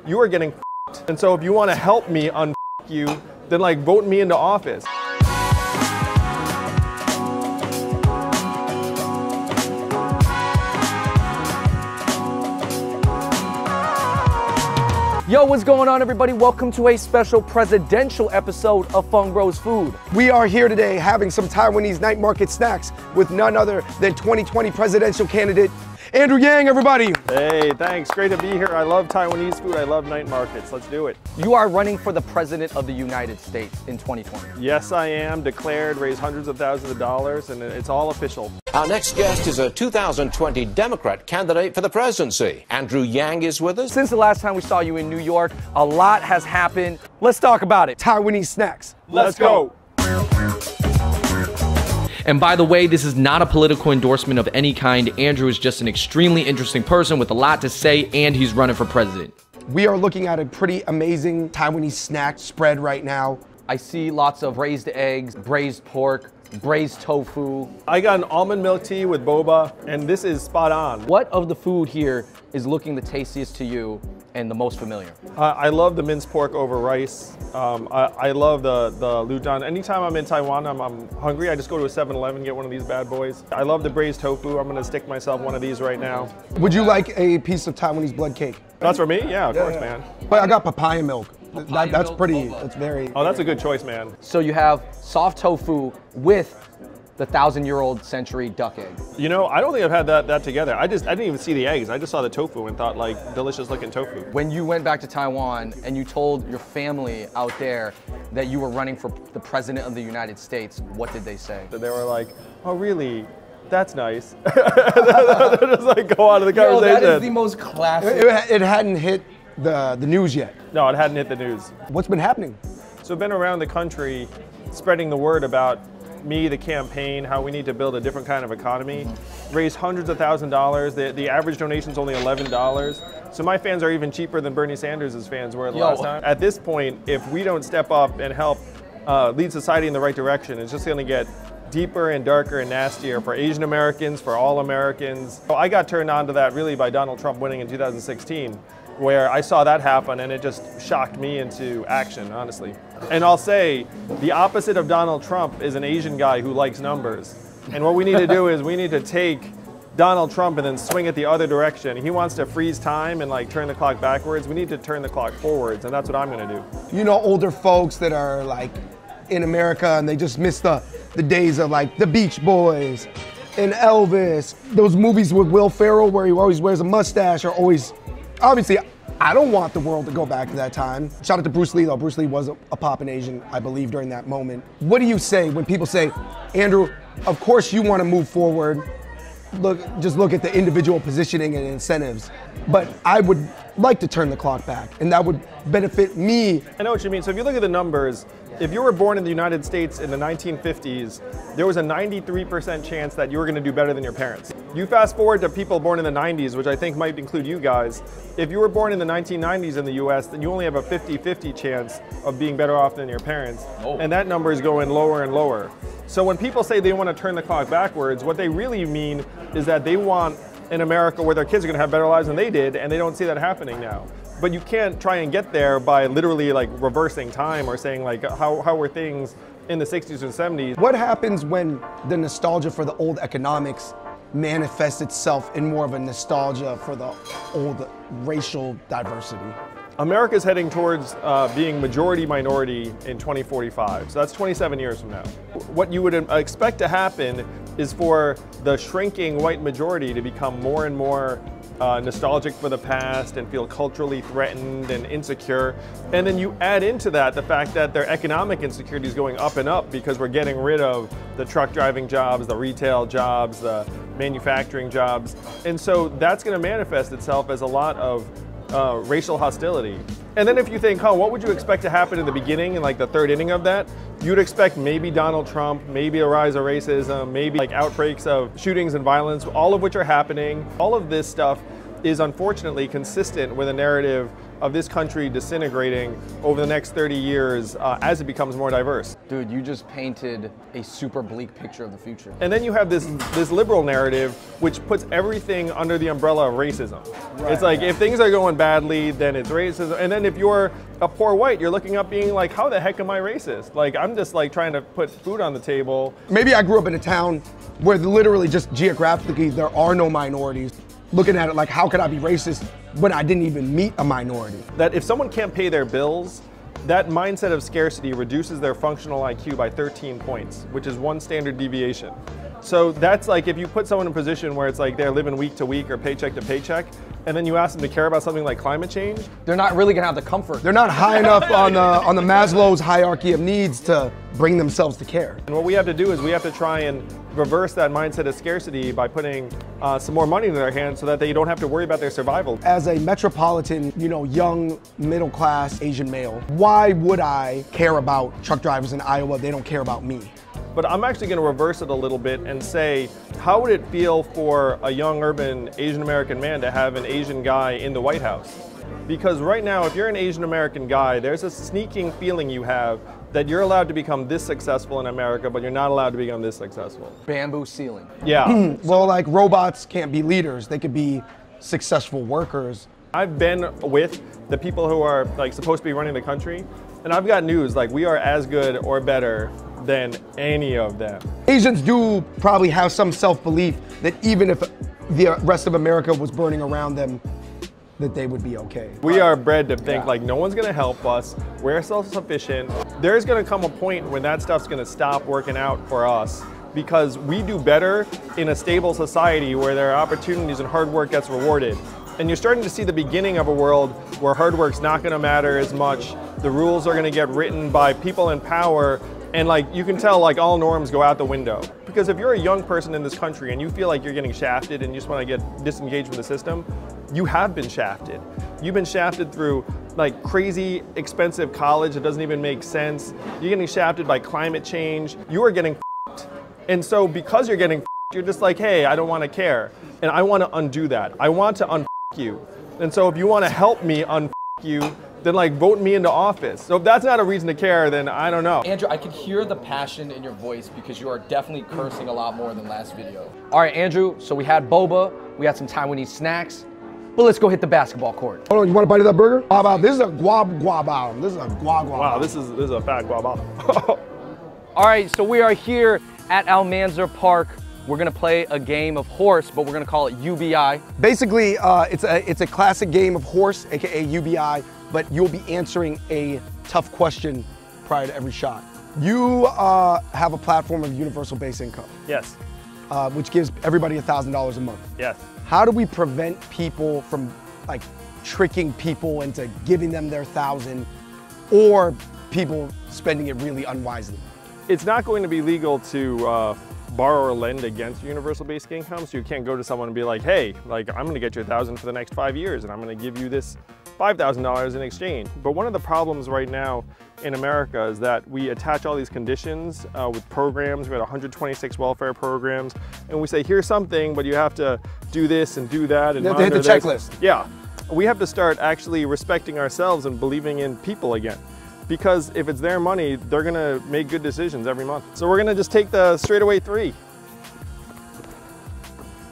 you are getting f***ed. And so if you want to help me un you, then like vote me into office. Yo, what's going on, everybody? Welcome to a special presidential episode of Fung Bros Food. We are here today having some Taiwanese night market snacks with none other than 2020 presidential candidate Andrew Yang, everybody. Hey, thanks. Great to be here. I love Taiwanese food. I love night markets. Let's do it. You are running for the President of the United States in 2020. Yes, I am. Declared, raised hundreds of thousands of dollars, and it's all official. Our next guest is a 2020 Democrat candidate for the presidency. Andrew Yang is with us. Since the last time we saw you in New York, a lot has happened. Let's talk about it. Taiwanese snacks. Let's go. And by the way, this is not a political endorsement of any kind. Andrew is just an extremely interesting person with a lot to say, and he's running for president. We are looking at a pretty amazing Taiwanese snack spread right now. I see lots of raised eggs, braised pork, braised tofu. I got an almond milk tea with boba, and this is spot on. What of the food here is looking the tastiest to you and the most familiar? I love the minced pork over rice. I love the ludan. Anytime I'm in Taiwan, I'm hungry, I just go to a 7-Eleven, get one of these bad boys. I love the braised tofu. I'm gonna stick myself one of these right now. Would you like a piece of Taiwanese blood cake? That's for me? Yeah, of course, man. But I got papaya milk. That's pretty, that's very... Oh, that's a good choice, man. So you have soft tofu with the 1,000-year-old century duck egg. You know, I don't think I've had that together. I didn't even see the eggs. I just saw the tofu and thought, like, delicious looking tofu. When you went back to Taiwan and you told your family out there that you were running for the President of the United States, what did they say? They were like, oh, really? That's nice. They're just like, go on to the conversation. Yo, that is the most classic. It hadn't hit the news yet. No, it hadn't hit the news. What's been happening? So I've been around the country spreading the word about me, the campaign, how we need to build a different kind of economy. Raised hundreds of thousands of dollars. The average donation is only $11. So my fans are even cheaper than Bernie Sanders' fans were the last time. At this point, if we don't step up and help lead society in the right direction, it's just gonna get deeper and darker and nastier for Asian Americans, for all Americans. So I got turned on to that really by Donald Trump winning in 2016, where I saw that happen and it just shocked me into action, honestly. And I'll say, the opposite of Donald Trump is an Asian guy who likes numbers. And what we need to do is we need to take Donald Trump and then swing it the other direction. He wants to freeze time and like turn the clock backwards. We need to turn the clock forwards, and that's what I'm gonna do. You know, older folks that are like in America and they just miss the days of like the Beach Boys and Elvis, those movies with Will Ferrell where he always wears a mustache, or always, obviously, I don't want the world to go back to that time. Shout out to Bruce Lee though. Bruce Lee was a poppin' Asian, I believe, during that moment. What do you say when people say, Andrew, of course you want to move forward, just look at the individual positioning and incentives, but I would like to turn the clock back, and that would benefit me. I know what you mean. So if you look at the numbers, if you were born in the United States in the 1950s, there was a 93% chance that you were going to do better than your parents. You fast forward to people born in the 90s, which I think might include you guys. If you were born in the 1990s in the US, then you only have a 50-50 chance of being better off than your parents. Oh. And that number is going lower and lower. So when people say they want to turn the clock backwards, what they really mean is that they want an America where their kids are going to have better lives than they did, and they don't see that happening now. But you can't try and get there by literally like reversing time or saying like how were things in the 60s or 70s. What happens when the nostalgia for the old economics manifests itself in more of a nostalgia for the old racial diversity? America's heading towards being majority minority in 2045. So that's 27 years from now. What you would expect to happen is for the shrinking white majority to become more and more nostalgic for the past and feel culturally threatened and insecure. And then you add into that the fact that their economic insecurity is going up and up because we're getting rid of the truck driving jobs, the retail jobs, the manufacturing jobs. And so that's going to manifest itself as a lot of racial hostility. And then if you think, what would you expect to happen in the beginning, in like the third inning of that? You'd expect maybe Donald Trump, maybe a rise of racism, maybe like outbreaks of shootings and violence, all of which are happening. All of this stuff is unfortunately consistent with a narrative of this country disintegrating over the next 30 years as it becomes more diverse. Dude, you just painted a super bleak picture of the future. And then you have this liberal narrative which puts everything under the umbrella of racism. It's like if things are going badly, then it's racism. And then if you're a poor white, you're looking up being like, how the heck am I racist? Like, I'm just like trying to put food on the table. Maybe I grew up in a town where literally just geographically there are no minorities. Looking at it like, how could I be racist when I didn't even meet a minority? That if someone can't pay their bills, that mindset of scarcity reduces their functional IQ by 13 points, which is 1 standard deviation. So that's like if you put someone in a position where it's like they're living week to week or paycheck to paycheck, and then you ask them to care about something like climate change, They're not really gonna have the comfort. They're not high enough on the Maslow's hierarchy of needs to bring themselves to care. and what we have to do is we have to try and reverse that mindset of scarcity by putting some more money in their hands so that they don't have to worry about their survival. As a metropolitan, young, middle-class Asian male, why would I care about truck drivers in Iowa? They don't care about me. But I'm actually going to reverse it a little bit and say, how would it feel for a young urban Asian American man to have an Asian guy in the White House? Because right now, if you're an Asian American guy, there's a sneaking feeling you have that you're allowed to become this successful in America, but you're not allowed to become this successful. Bamboo ceiling. Yeah. Well, like robots can't be leaders. They could be successful workers. I've been with the people who are like supposed to be running the country, and I've got news, like we are as good or better than any of them. Asians do probably have some self-belief that even if the rest of America was burning around them, that they would be okay. We are bred to think like no one's gonna help us, we're self-sufficient. There's gonna come a point when that stuff's gonna stop working out for us because we do better in a stable society where there are opportunities and hard work gets rewarded. And you're starting to see the beginning of a world where hard work's not gonna matter as much. The rules are gonna get written by people in power, and like you can tell like all norms go out the window. Because if you're a young person in this country and you feel like you're getting shafted and you just wanna get disengaged from the system, you have been shafted. You've been shafted through like crazy expensive college that doesn't even make sense. You're getting shafted by climate change. You are getting f***ed. And so because you're getting f***ed, you're just like, hey, I don't wanna care. And I wanna undo that. I want to un you. And so if you wanna help me un you, then like vote me into office. So if that's not a reason to care, then I don't know. Andrew, I could hear the passion in your voice because you are definitely cursing a lot more than last video. All right, Andrew, so we had boba, we had some Taiwanese snacks, but let's go hit the basketball court. Hold on, you want a bite of that burger? This is a guab. This is a guab. Wow, this is a fat guava. All right, so we are here at Almanzar Park. We're gonna play a game of horse, but we're gonna call it UBI. Basically, it's a classic game of horse, aka UBI, but you'll be answering a tough question prior to every shot. You have a platform of universal base income, Yes, which gives everybody $1,000 a month. yes. How do we prevent people from like tricking people into giving them their 1,000 or people spending it really unwisely? It's not going to be legal to borrow or lend against universal basic income, so you can't go to someone and be like, hey, like I'm gonna get you 1,000 for the next 5 years and I'm gonna give you this $5,000 in exchange. But one of the problems right now in America is that we attach all these conditions with programs. We had 126 welfare programs, and we say, here's something, but you have to do this and do that. And You have to hit the monitor checklist. this. Yeah, we have to start actually respecting ourselves and believing in people again. Because if it's their money, they're gonna make good decisions every month. So we're gonna just take the straightaway 3.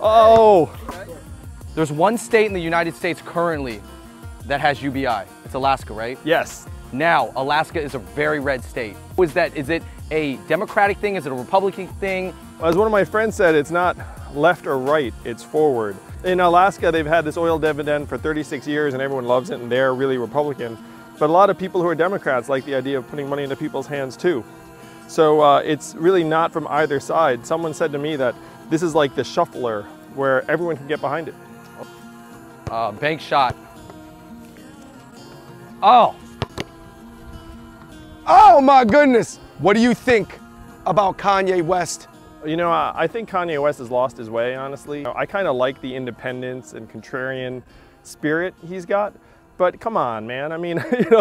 Oh! There's one state in the United States currently that has UBI. It's Alaska, right? Yes. Now, Alaska is a very red state. Is it a Democratic thing? Is it a Republican thing? As one of my friends said, it's not left or right, it's forward. In Alaska, they've had this oil dividend for 36 years and everyone loves it and they're really Republican. But a lot of people who are Democrats like the idea of putting money into people's hands too. So it's really not from either side. Someone said to me that this is like the shuffler where everyone can get behind it. Bank shot. Oh, Oh my goodness! What do you think about Kanye West? You know, I think Kanye West has lost his way, honestly. I kind of like the independence and contrarian spirit he's got, but come on, man. I mean,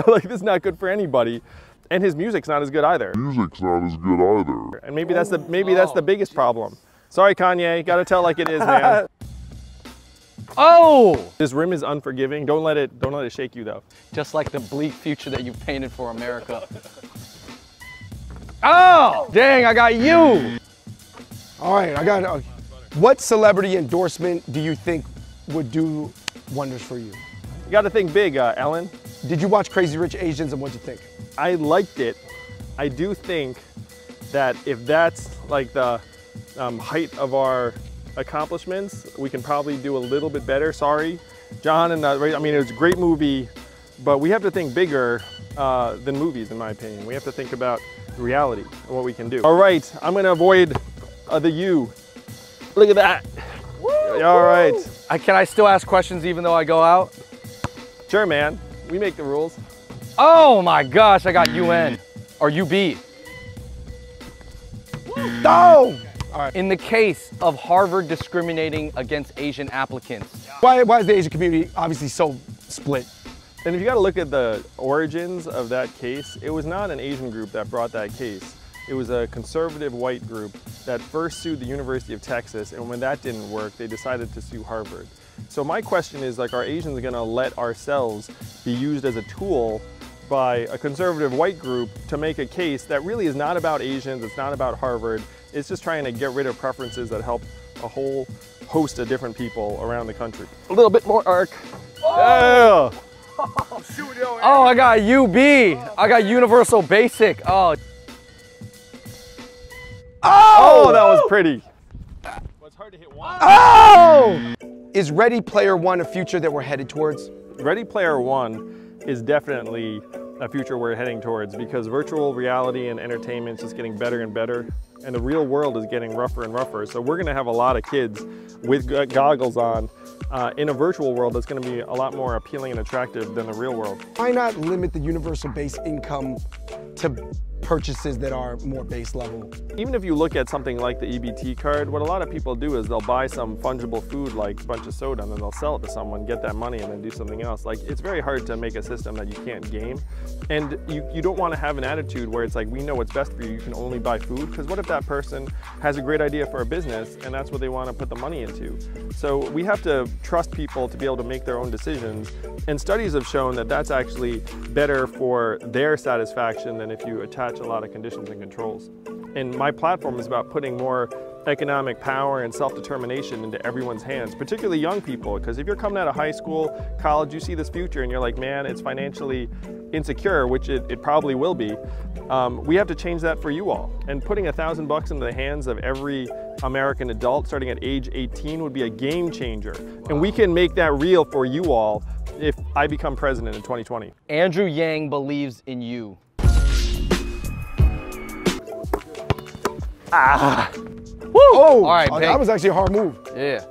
like this is not good for anybody. And his music's not as good either. And maybe that's the biggest problem. Sorry, Kanye, gotta tell like it is, man. Oh! This rim is unforgiving. Don't let it shake you though. Just like the bleak future that you painted for America. Oh! Dang, I got you! All right, I got. What celebrity endorsement do you think would do wonders for you? You got to think big, Ellen. Did you watch Crazy Rich Asians and what'd you think? I liked it. I do think that if that's like the height of our accomplishments, we can probably do a little bit better. Sorry, John, and I mean, it was a great movie, but we have to think bigger than movies, in my opinion. We have to think about reality and what we can do. All right, I'm gonna avoid the U. Look at that. Woo, all right. Can I still ask questions even though I go out? Sure, man. We make the rules. Oh my gosh, I got UN or UB. No! All right. In the case of Harvard discriminating against Asian applicants. Why is the Asian community obviously so split? And if you got to look at the origins of that case, it was not an Asian group that brought that case. It was a conservative white group that first sued the University of Texas, and when that didn't work, they decided to sue Harvard. So my question is, like, are Asians going to let ourselves be used as a tool by a conservative white group to make a case that really is not about Asians, it's not about Harvard, it's just trying to get rid of preferences that help a whole host of different people around the country. A little bit more arc. Oh! Yeah. Oh, I got UB. I got Universal Basic. Oh. Oh, that was pretty. Well, it's hard to hit one. Oh! Is Ready Player One a future that we're headed towards? Ready Player One is definitely a future we're heading towards because virtual reality and entertainment is just getting better and better, and the real world is getting rougher and rougher. So we're gonna have a lot of kids with goggles on in a virtual world that's gonna be a lot more appealing and attractive than the real world. Why not limit the universal base income to purchases that are more base level? Even if you look at something like the EBT card, what a lot of people do is they'll buy some fungible food like a bunch of soda and then they'll sell it to someone, get that money, and then do something else. Like, it's very hard to make a system that you can't game. And you don't want to have an attitude where it's like, we know what's best for you, you can only buy food. Because what if that person has a great idea for a business and that's what they want to put the money into? So we have to trust people to be able to make their own decisions. And studies have shown that that's actually better for their satisfaction than if you attach a lot of conditions and controls. And my platform is about putting more economic power and self-determination into everyone's hands, particularly young people, because if you're coming out of high school, college, you see this future and you're like, man, it's financially insecure, which it probably will be. We have to change that for you all. And putting $1,000 into the hands of every American adult starting at age 18 would be a game changer. And we can make that real for you all if I become president in 2020. Andrew Yang believes in you. Ah! Woo! Oh! All right, that was actually a hard move. Yeah.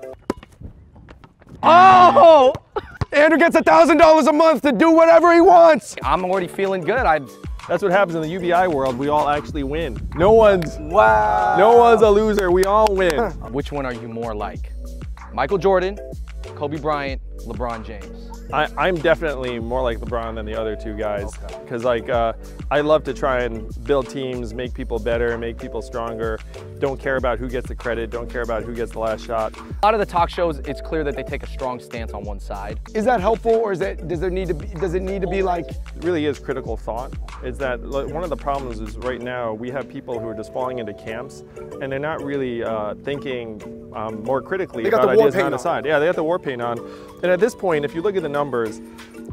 Oh! Andrew gets $1,000 a month to do whatever he wants. I'm already feeling good. That's what happens in the UBI world. We all actually win. No one's a loser. We all win. Which one are you more like? Michael Jordan, Kobe Bryant, LeBron James? I'm definitely more like LeBron than the other two guys, because I love to try and build teams, make people better, make people stronger, don't care about who gets the credit, don't care about who gets the last shot. A lot of the talk shows, it's clear that they take a strong stance on one side. Is that helpful, or does it need to be like? It really is critical thought. Is that one of the problems is right now we have people who are just falling into camps and they're not really thinking more critically about ideas on the side. Yeah, they got the war paint on. And at this point, if you look at the numbers,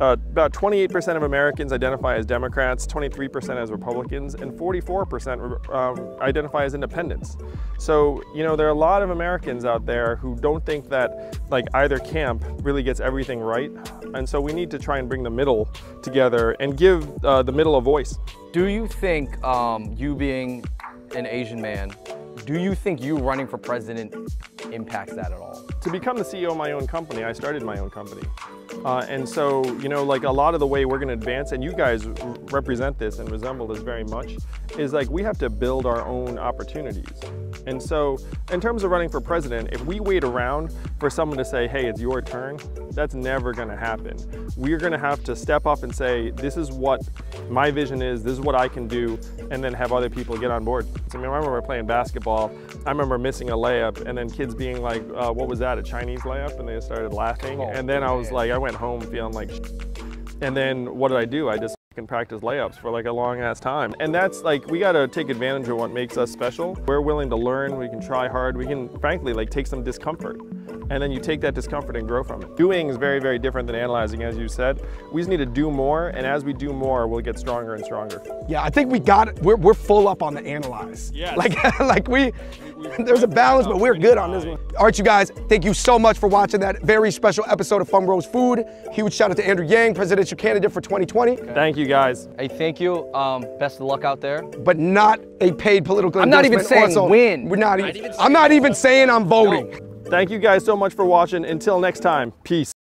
about 28% of Americans identify as Democrats, 23% as Republicans, and 44% identify as independents. So, you know, there are a lot of Americans out there who don't think that like either camp really gets everything right. And so we need to try and bring the middle together and give the middle a voice. Do you think you being an Asian man, do you think you running for president impacts that at all? To become the CEO of my own company, I started my own company. And so, you know, like a lot of the way we're going to advance, and you guys represent this and resemble this very much, is like we have to build our own opportunities. And so in terms of running for president, if we wait around for someone to say, hey, it's your turn, that's never gonna happen. We're gonna have to step up and say, this is what my vision is, this is what I can do, and then have other people get on board. So, I mean, I remember playing basketball, I remember missing a layup and then kids being like, what was that, a Chinese layup? And they started laughing. And then I was like, I went home feeling like and then what did I do? I just can practice layups for like a long ass time. And that's like, we gotta take advantage of what makes us special. We're willing to learn, we can try hard, we can frankly like take some discomfort. And then you take that discomfort and grow from it. Doing is very, very different than analyzing, as you said. We just need to do more, and as we do more, we'll get stronger and stronger. Yeah, I think we got it. We're full up on the analyze. Yes. Like there's a balance, but we're good on this one. All right, you guys, thank you so much for watching that very special episode of Fun Bros Food. Huge shout out to Andrew Yang, presidential candidate for 2020. Thank you, guys. Hey, thank you. Best of luck out there. But not a paid political I'm not even endorsement. saying win. We're not even, I'm not even saying I'm voting. Thank you guys so much for watching. Until next time, peace.